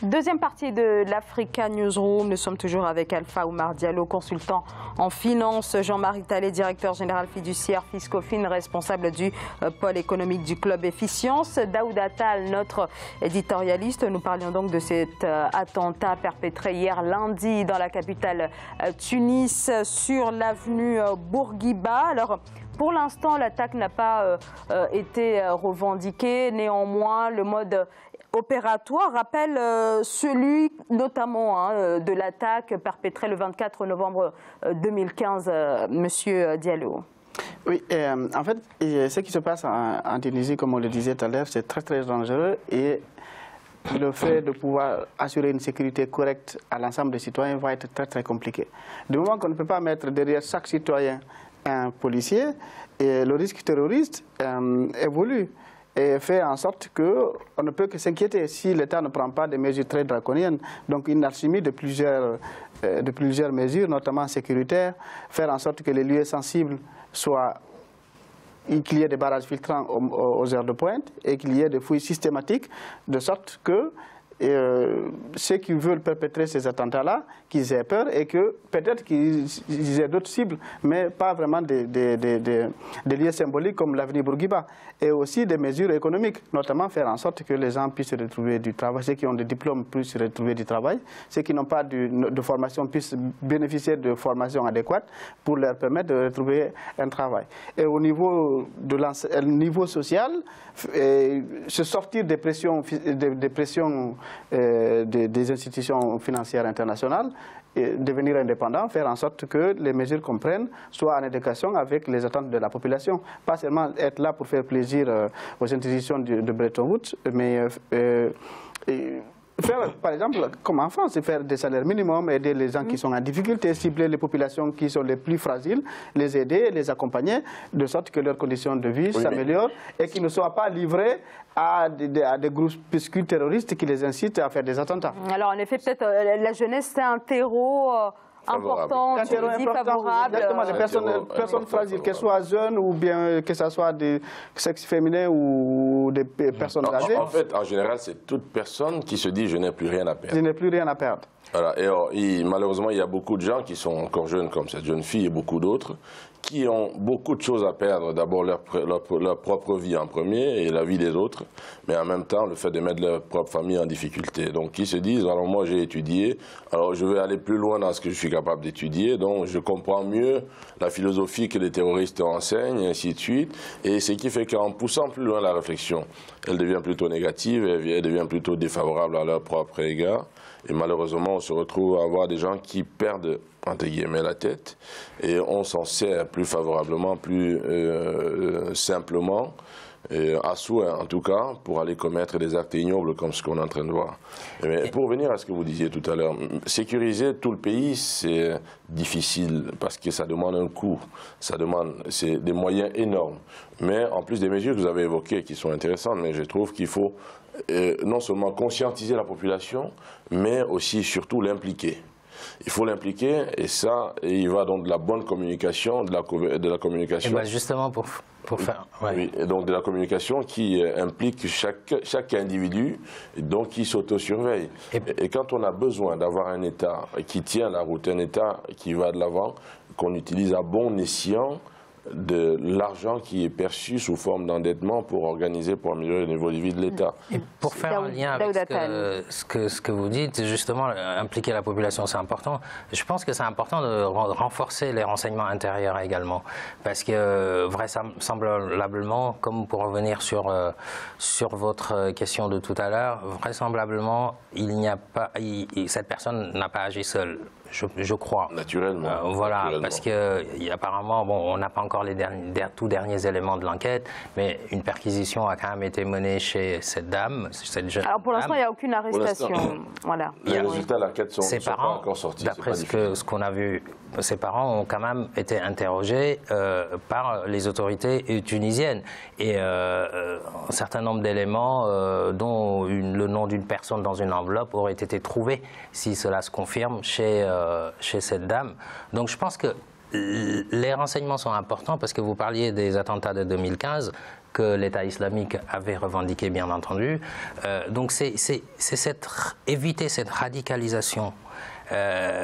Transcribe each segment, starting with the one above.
Deuxième partie de l'Africa Newsroom. Nous sommes toujours avec Alpha Oumar Diallo, consultant en finance, Jean-Marie Talley, directeur général fiduciaire Fiscofin, responsable du pôle économique du Club Efficience, Daoud Attal, notre éditorialiste. Nous parlions donc de cet attentat perpétré hier lundi dans la capitale Tunis sur l'avenue Bourguiba. Alors, pour l'instant, l'attaque n'a pas été revendiquée. Néanmoins, le mode opératoire rappelle celui notamment de l'attaque perpétrée le 24 novembre 2015, Monsieur Diallo. Oui, en fait, ce qui se passe en Tunisie, comme on le disait tout à l'heure, c'est très très dangereux et le fait de pouvoir assurer une sécurité correcte à l'ensemble des citoyens va être très très compliqué. Du moment qu'on ne peut pas mettre derrière chaque citoyen un policier, et le risque terroriste évolue et fait en sorte qu'on ne peut que s'inquiéter si l'État ne prend pas des mesures très draconiennes. Donc une alchimie de plusieurs mesures, notamment sécuritaires, faire en sorte que les lieux sensibles soient, qu'il y ait des barrages filtrants aux heures de pointe et qu'il y ait des fouilles systématiques, de sorte que ceux qui veulent perpétrer ces attentats-là, qu'ils aient peur et que peut-être qu'ils aient d'autres cibles, mais pas vraiment des lieux symboliques comme l'avenue Bourguiba. Et aussi des mesures économiques, notamment faire en sorte que les gens puissent retrouver du travail, ceux qui ont des diplômes puissent retrouver du travail, ceux qui n'ont pas de formation puissent bénéficier de formations adéquates pour leur permettre de retrouver un travail. Et au niveau social, se sortir des pressions, des institutions financières internationales, et devenir indépendant, faire en sorte que les mesures qu'on prenne soient en adéquation avec les attentes de la population. Pas seulement être là pour faire plaisir aux institutions de Bretton Woods, mais faire, par exemple, comme en France, faire des salaires minimums, aider les gens qui sont en difficulté, cibler les populations qui sont les plus fragiles, les aider, les accompagner, de sorte que leurs conditions de vie s'améliorent et qu'ils ne soient pas livrés à des groupuscules terroristes qui les incitent à faire des attentats. Alors, en effet, peut-être la jeunesse, c'est un terreau important, favorable. Exactement, les personnes fragiles, qu'elles soient jeunes ou bien que ce soit des sexes féminins ou des personnes âgées. En fait, en général, c'est toute personne qui se dit « je n'ai plus rien à perdre ». Je n'ai plus rien à perdre. Voilà. Et malheureusement, il y a beaucoup de gens qui sont encore jeunes, comme cette jeune fille et beaucoup d'autres, qui ont beaucoup de choses à perdre. D'abord leur propre vie en premier et la vie des autres, mais en même temps le fait de mettre leur propre famille en difficulté. Donc qui se disent, alors moi j'ai étudié, alors je vais aller plus loin dans ce que je suis capable d'étudier, donc je comprends mieux la philosophie que les terroristes enseignent, et ainsi de suite. Et ce qui fait qu'en poussant plus loin la réflexion, elle devient plutôt négative, elle devient plutôt défavorable à leur propre égard. Et malheureusement, on se retrouve à avoir des gens qui perdent, entre guillemets, la tête, et on s'en sert plus favorablement, plus simplement, à souhait en tout cas, pour aller commettre des actes ignobles comme ce qu'on est en train de voir. Mais pour revenir à ce que vous disiez tout à l'heure, sécuriser tout le pays, c'est difficile parce que ça demande un coût, c'est des moyens énormes. Mais en plus des mesures que vous avez évoquées qui sont intéressantes, mais je trouve qu'il faut non seulement conscientiser la population, mais aussi surtout l'impliquer. Il faut l'impliquer et ça, il va donc de la bonne communication, de la communication. Et ben justement pour faire. Ouais. Oui, et donc de la communication qui implique chaque individu, et donc qui s'autosurveille. Et quand on a besoin d'avoir un État qui tient la route, un État qui va de l'avant, qu'on utilise à bon escient de l'argent qui est perçu sous forme d'endettement pour organiser, pour améliorer le niveau de vie de l'État. Et pour faire un lien avec ce que vous dites, justement, impliquer la population, c'est important. Je pense que c'est important de renforcer les renseignements intérieurs également. Parce que vraisemblablement, comme pour revenir sur votre question de tout à l'heure, vraisemblablement, cette personne n'a pas agi seule. Je crois. Naturellement. Voilà, naturellement. Parce que apparemment, bon, on n'a pas encore les tout derniers éléments de l'enquête, mais une perquisition a quand même été menée chez cette dame, cette jeune. Alors pour l'instant, il n'y a aucune arrestation. Voilà. Les résultats de l'enquête ne sont pas encore sortis. D'après ce qu'on a vu, ses parents ont quand même été interrogés par les autorités tunisiennes. Et un certain nombre d'éléments, dont le nom d'une personne dans une enveloppe, aurait été trouvé si cela se confirme chez cette dame. Donc je pense que les renseignements sont importants parce que vous parliez des attentats de 2015 que l'État islamique avait revendiqué, bien entendu. Donc c'est éviter cette radicalisation.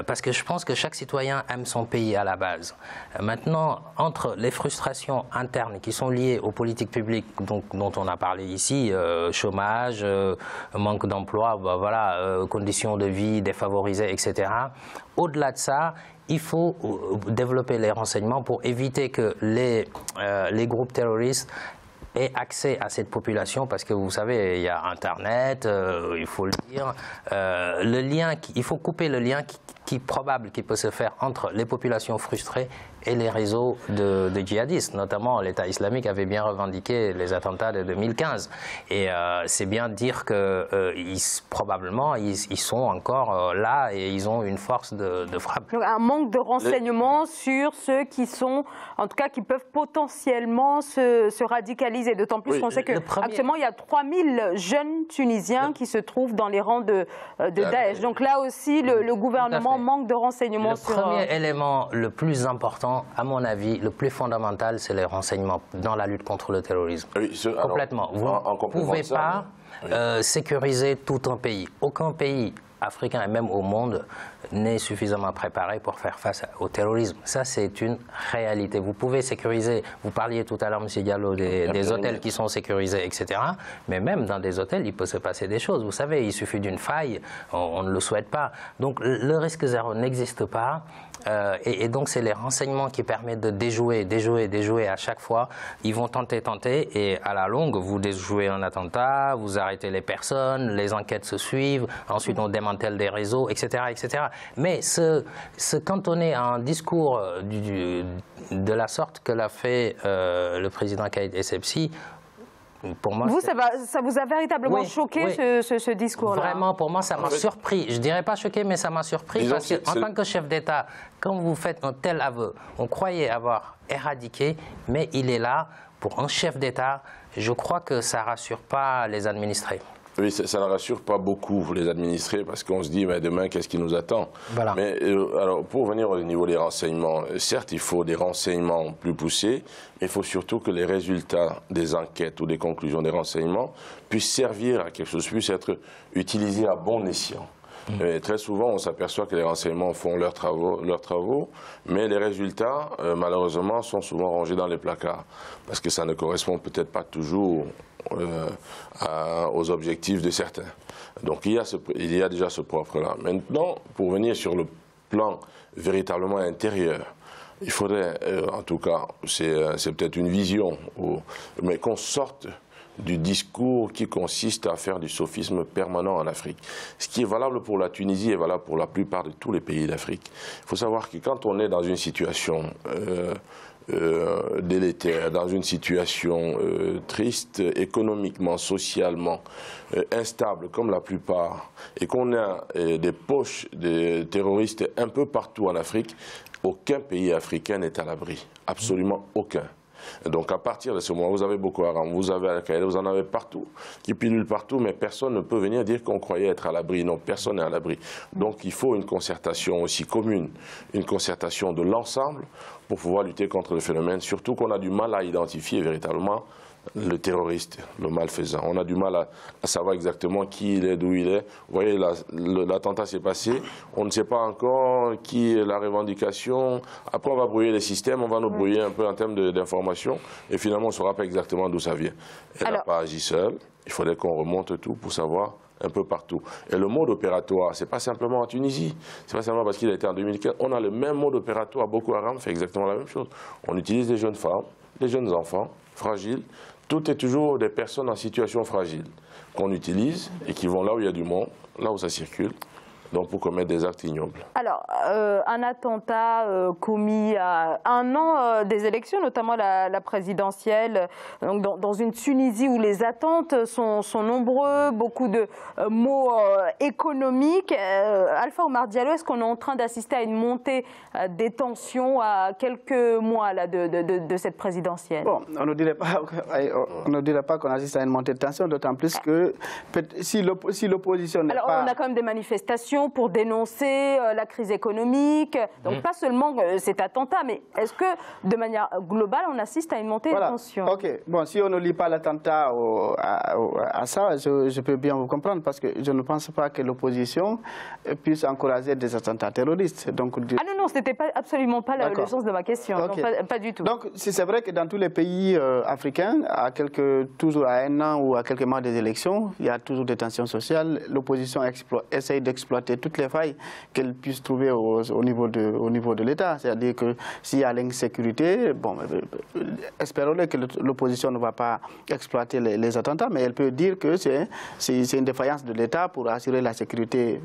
Parce que je pense que chaque citoyen aime son pays à la base. Maintenant, entre les frustrations internes qui sont liées aux politiques publiques dont on a parlé ici, chômage, manque d'emploi, voilà, conditions de vie défavorisées, etc. Au-delà de ça, il faut développer les renseignements pour éviter que les groupes terroristes aient accès à cette population, parce que vous savez, il y a Internet, il faut le dire, il faut couper le lien probable qui peut se faire entre les populations frustrées et les réseaux de djihadistes. Notamment, l'État islamique avait bien revendiqué les attentats de 2015. Et c'est bien de dire que probablement, ils sont encore là et ils ont une force de frappe. Donc, un manque de renseignements sur ceux qui sont, en tout cas, qui peuvent potentiellement se radicaliser. D'autant plus qu'on sait qu'actuellement, il y a 3000 jeunes Tunisiens qui se trouvent dans les rangs de Daesh. Donc là aussi, le gouvernement manque de renseignements sur... Le premier élément le plus important, à mon avis, le plus fondamental, c'est les renseignements dans la lutte contre le terrorisme. Oui, complètement. Vous ne pouvez pas sécuriser tout un pays. Aucun pays africain et même au monde n'est suffisamment préparé pour faire face au terrorisme. Ça, c'est une réalité. Vous pouvez sécuriser, vous parliez tout à l'heure, M. Diallo, des hôtels qui sont sécurisés, etc. Mais même dans des hôtels, il peut se passer des choses. Vous savez, il suffit d'une faille, on ne le souhaite pas. Donc, le risque zéro n'existe pas. Et donc, c'est les renseignements qui permettent de déjouer à chaque fois. Ils vont tenter, et à la longue, vous déjouez un attentat, vous arrêtez les personnes, les enquêtes se suivent, ensuite on démantèle des réseaux, etc. etc. Mais se cantonner à un discours de la sorte que l'a fait le président Kaïd Essebsi, pour moi, ça vous a véritablement choqué, ce discours-là? Vraiment, pour moi, ça m'a surpris. Je ne dirais pas choqué, mais ça m'a surpris. Disons parce qu'en tant que chef d'État, quand vous faites un tel aveu, on croyait avoir éradiqué, mais il est là pour un chef d'État. Je crois que ça ne rassure pas les administrés. Oui, ça ne rassure pas beaucoup les administrés parce qu'on se dit, mais demain, qu'est-ce qui nous attend? Voilà. Mais alors, pour venir au niveau des renseignements, certes, il faut des renseignements plus poussés, mais il faut surtout que les résultats des enquêtes ou des conclusions des renseignements puissent servir à quelque chose, puissent être utilisés à bon escient. Et très souvent, on s'aperçoit que les renseignements font leurs travaux, mais les résultats, malheureusement, sont souvent rangés dans les placards, parce que ça ne correspond peut-être pas toujours aux objectifs de certains. Donc il y a déjà ce propre-là. Maintenant, pour venir sur le plan véritablement intérieur, il faudrait, en tout cas, c'est peut-être une vision, mais qu'on sorte du discours qui consiste à faire du sophisme permanent en Afrique. Ce qui est valable pour la Tunisie est valable pour la plupart de tous les pays d'Afrique. Il faut savoir que quand on est dans une situation délétère, dans une situation triste, économiquement, socialement, instable comme la plupart, et qu'on a des poches de terroristes un peu partout en Afrique, aucun pays africain n'est à l'abri. Absolument aucun. Donc à partir de ce moment, vous avez Boko Haram, vous avez Al-Qaïda, vous en avez partout, qui pilulent partout, mais personne ne peut venir dire qu'on croyait être à l'abri. Non, personne n'est à l'abri. Donc il faut une concertation aussi commune, une concertation de l'ensemble pour pouvoir lutter contre le phénomène, surtout qu'on a du mal à identifier véritablement le terroriste, le malfaisant. On a du mal à savoir exactement qui il est, d'où il est. Vous voyez, l'attentat s'est passé, on ne sait pas encore qui est la revendication. Après, on va brouiller les systèmes, on va nous brouiller un peu en termes d'information, et finalement, on ne saura pas exactement d'où ça vient. Elle n'a pas agi seule, il faudrait qu'on remonte tout pour savoir un peu partout. Et le mode opératoire, ce n'est pas simplement en Tunisie, ce n'est pas simplement parce qu'il a été en 2015. On a le même mode opératoire, Boko Haram fait exactement la même chose. On utilise des jeunes femmes, des jeunes enfants, fragiles. Tout est toujours des personnes en situation fragile qu'on utilise et qui vont là où il y a du monde, là où ça circule, donc pour commettre des actes ignobles. Alors, un attentat commis à un an des élections, notamment la présidentielle, donc dans une Tunisie où les attentes sont nombreux, beaucoup de maux économiques. Alpha Oumar Diallo, est-ce qu'on est en train d'assister à une montée des tensions à quelques mois là, de cette présidentielle? Bon, on ne dirait pas qu'on assiste à une montée de tension, d'autant plus que si l'opposition n'est pas... Alors, on a quand même des manifestations, élections pour dénoncer la crise économique. Donc pas seulement cet attentat, mais est-ce que de manière globale, on assiste à une montée de tension? Ok, bon, si on ne lit pas l'attentat à ça, je peux bien vous comprendre, parce que je ne pense pas que l'opposition puisse encourager des attentats terroristes. Donc, ah non, ce n'était absolument pas le sens de ma question, okay. Non, pas du tout. Donc c'est vrai que dans tous les pays africains, toujours à un an ou à quelques mois des élections, il y a toujours des tensions sociales. L'opposition essaye d'exploiter toutes les failles qu'elle puisse trouver au niveau de l'État. C'est-à-dire que s'il y a l'insécurité, bon, espérons-le que l'opposition ne va pas exploiter les attentats, mais elle peut dire que c'est une défaillance de l'État pour assurer la sécurité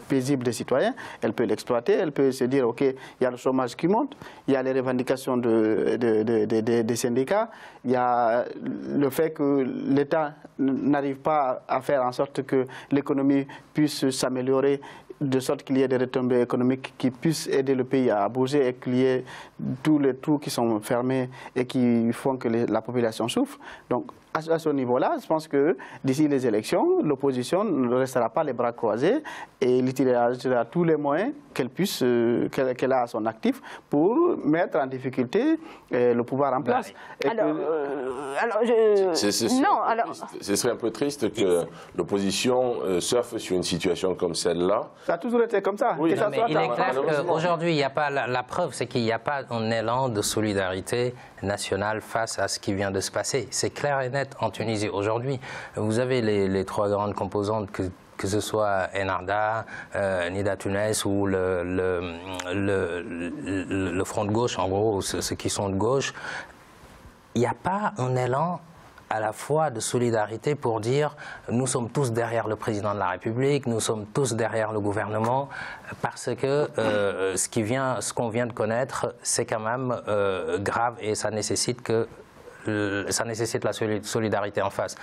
paisible des citoyens. Elle peut l'exploiter, elle peut se dire, ok, il y a le chômage qui monte, il y a les revendications des syndicats, il y a le fait que l'État n'arrive pas à faire en sorte que l'économie puisse s'améliorer, de sorte qu'il y ait des retombées économiques qui puissent aider le pays à bouger et qu'il y ait tous les trous qui sont fermés et qui font que la population souffre. Donc, à ce niveau-là, je pense que d'ici les élections, l'opposition ne restera pas les bras croisés et elle utilisera tous les moyens qu'elle a à son actif pour mettre en difficulté le pouvoir en place. Ce serait un peu triste que l'opposition surfe sur une situation comme celle-là. Ça a toujours été comme ça. Oui, mais il est clair qu'aujourd'hui, il n'y a pas la preuve, c'est qu'il n'y a pas un élan de solidarité nationale face à ce qui vient de se passer. C'est clair et net en Tunisie aujourd'hui. Vous avez les trois grandes composantes que ce soit Ennahda, Nida Tounes ou le front de gauche, en gros, ceux qui sont de gauche. Il n'y a pas un élan à la fois de solidarité pour dire nous sommes tous derrière le président de la République, nous sommes tous derrière le gouvernement, parce que ce qu'on vient de connaître, c'est quand même grave et ça nécessite la solidarité en face.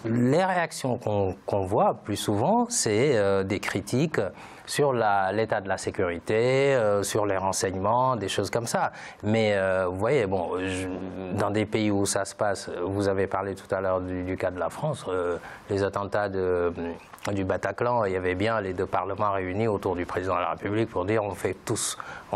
Les réactions qu'on voit plus souvent, c'est des critiques sur l'état de la sécurité, sur les renseignements, des choses comme ça. Mais vous voyez, bon, dans des pays où ça se passe, vous avez parlé tout à l'heure du cas de la France, les attentats du Bataclan, il y avait bien les deux parlements réunis autour du président de la République pour dire on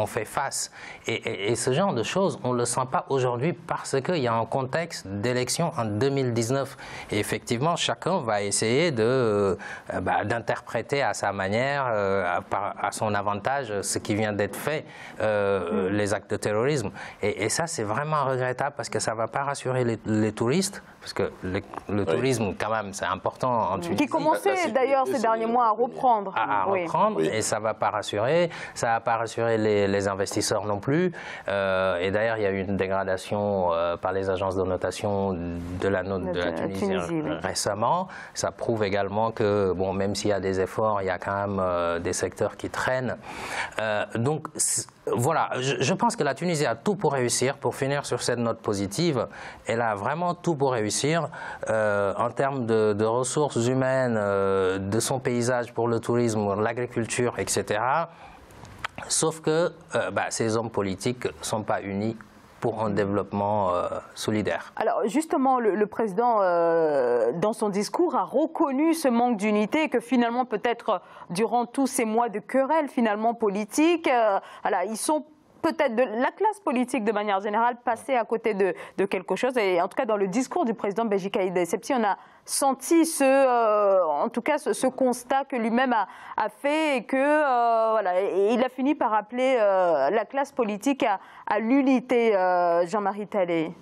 fait face. Et ce genre de choses, on ne le sent pas aujourd'hui parce qu'il y a un contexte d'élection en 2019. Et effectivement, chacun va essayer d'interpréter à sa manière, à son avantage, ce qui vient d'être fait, les actes de terrorisme. Et ça, c'est vraiment regrettable parce que ça ne va pas rassurer les touristes, parce que le tourisme, quand même, c'est important en Tunisie. Qui commençait d'ailleurs ces derniers mois à reprendre. Et ça ne va pas rassurer. Ça ne va pas rassurer les investisseurs non plus. Et d'ailleurs, il y a eu une dégradation par les agences de notation de la note de la Tunisie récemment. Ça prouve également que, bon, même s'il y a des efforts, il y a quand même des secteurs qui traînent. Donc, voilà, je pense que la Tunisie a tout pour réussir, pour finir sur cette note positive. Elle a vraiment tout pour réussir en termes de ressources humaines, de son paysage pour le tourisme, l'agriculture, etc. Sauf que ces hommes politiques ne sont pas unis pour un développement solidaire. Alors justement, le président, dans son discours, a reconnu ce manque d'unité et que finalement, peut-être durant tous ces mois de querelles finalement politiques, ils sont peut-être la classe politique de manière générale passée à côté de quelque chose. Et en tout cas, dans le discours du président Béji Caïd Essebsi, on a senti ce constat que lui-même a fait et que il a fini par appeler la classe politique à l'unité, Jean-Marie Talley.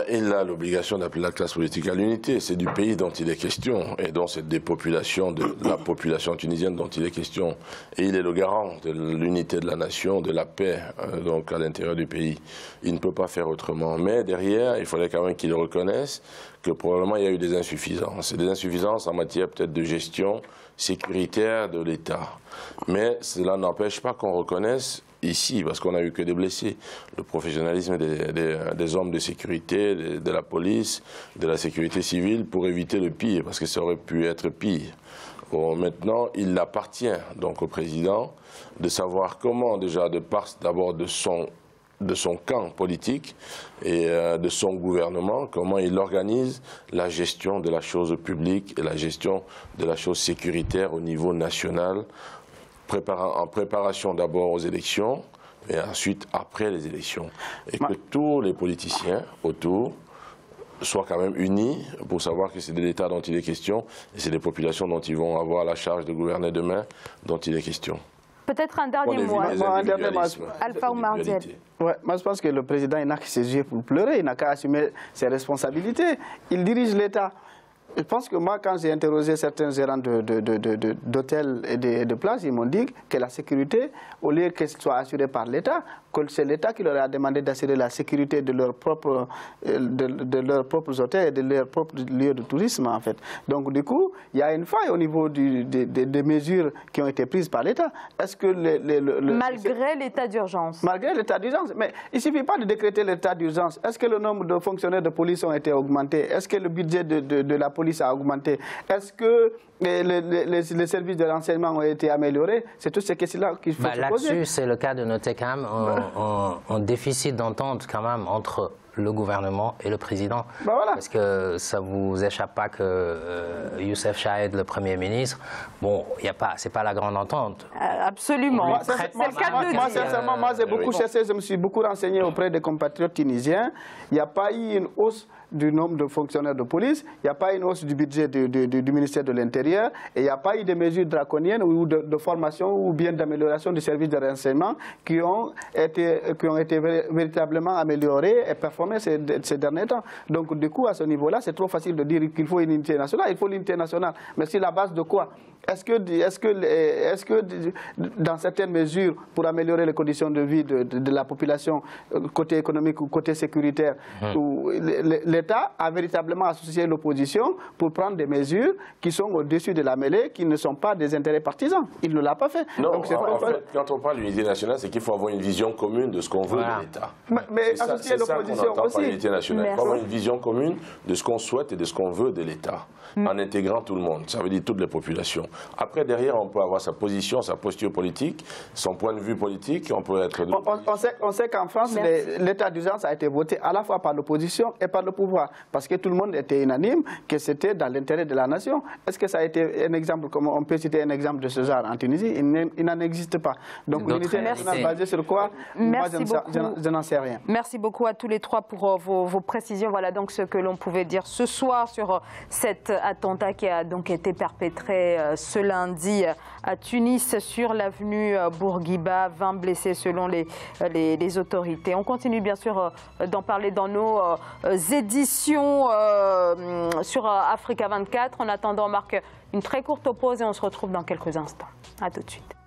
Il a l'obligation d'appeler la classe politique à l'unité. C'est du pays dont il est question et donc c'est des populations, de la population tunisienne dont il est question. Et il est le garant de l'unité de la nation, de la paix donc à l'intérieur du pays. Il ne peut pas faire autrement. Mais derrière, il faudrait quand même qu'il reconnaisse que probablement il y a eu des insuffisances. Et des insuffisances en matière peut-être de gestion sécuritaire de l'État. Mais cela n'empêche pas qu'on reconnaisse ici, parce qu'on n'a eu que des blessés, le professionnalisme des hommes de sécurité, de la police, de la sécurité civile pour éviter le pire, parce que ça aurait pu être pire. Bon, maintenant, il appartient donc au président de savoir comment déjà, d'abord de son camp politique et de son gouvernement, comment il organise la gestion de la chose publique et la gestion de la chose sécuritaire au niveau national, en préparation d'abord aux élections, et ensuite après les élections. Et que tous les politiciens autour soient quand même unis pour savoir que c'est de l'État dont il est question, et c'est des populations dont ils vont avoir la charge de gouverner demain dont il est question. Peut-être un dernier mot. Alpha Oumar Diallo. Ouais, moi je pense que le président n'a que ses yeux pour pleurer, il n'a qu'à assumer ses responsabilités. Il dirige l'État. Je pense que moi, quand j'ai interrogé certains gérants d'hôtels et de places, ils m'ont dit que la sécurité, au lieu qu'elle soit assurée par l'État, que c'est l'État qui leur a demandé d'assurer la sécurité de leurs propres hôtels et de leurs propres lieux de tourisme, en fait. Donc, du coup, il y a une faille au niveau des mesures qui ont été prises par l'État. Est-ce que malgré l'état d'urgence. Malgré l'état d'urgence. Mais il ne suffit pas de décréter l'état d'urgence. Est-ce que le nombre de fonctionnaires de police ont été augmentés? Est-ce que le budget de la police a augmenté? Est-ce que les services de renseignement ont été améliorés? C'est toutes ces questions-là qu'il faut se poser. Là-dessus, c'est le cas de noter quand même un déficit d'entente quand même entre le gouvernement et le président. Voilà. Parce que ça ne vous échappe pas que Youssef Chahed, le Premier ministre, bon, c'est pas la grande entente. Absolument. C'est le cas de dire. Sincèrement, moi j'ai beaucoup cherché, je me suis beaucoup renseigné auprès des compatriotes tunisiens. Il n'y a pas eu une hausse du nombre de fonctionnaires de police, il n'y a pas une hausse du budget du ministère de l'Intérieur, et il n'y a pas eu de mesures draconiennes ou de formation ou bien d'amélioration du service de renseignement qui ont été véritablement améliorés et performés ces derniers temps. Donc du coup, à ce niveau-là, c'est trop facile de dire qu'il faut une unité nationale. Il faut l'unité nationale. Mais sur la base de quoi? Est-ce que dans certaines mesures, pour améliorer les conditions de vie de la population, côté économique ou côté sécuritaire, l'État a véritablement associé l'opposition pour prendre des mesures qui sont au-dessus de la mêlée, qui ne sont pas des intérêts partisans? Il ne l'a pas fait. Non, donc, en fait, quand on parle d'unité nationale, c'est qu'il faut avoir une vision commune de ce qu'on veut de l'État. Mais associer l'opposition aussi. L'unité nationale. Il faut avoir une vision commune de ce qu'on souhaite et de ce qu'on veut de l'État, en intégrant tout le monde. Ça veut dire toutes les populations. Après, derrière, on peut avoir sa position, sa posture politique, son point de vue politique. On peut être. On sait qu'en France, l'état d'urgence a été voté à la fois par l'opposition et par le pouvoir, parce que tout le monde était unanime que c'était dans l'intérêt de la nation. Est-ce que ça a été un exemple, comme on peut citer un exemple de ce genre en Tunisie? Il n'en existe pas. Donc l'unité nationale basée sur quoi? Moi, je n'en sais rien. Merci beaucoup à tous les trois pour vos précisions. Voilà donc ce que l'on pouvait dire ce soir sur cet attentat qui a donc été perpétré ce lundi à Tunis sur l'avenue Bourguiba. 20 blessés selon les autorités. On continue bien sûr d'en parler dans nos éditions sur Africa 24. En attendant, on marque une très courte pause et on se retrouve dans quelques instants. À tout de suite.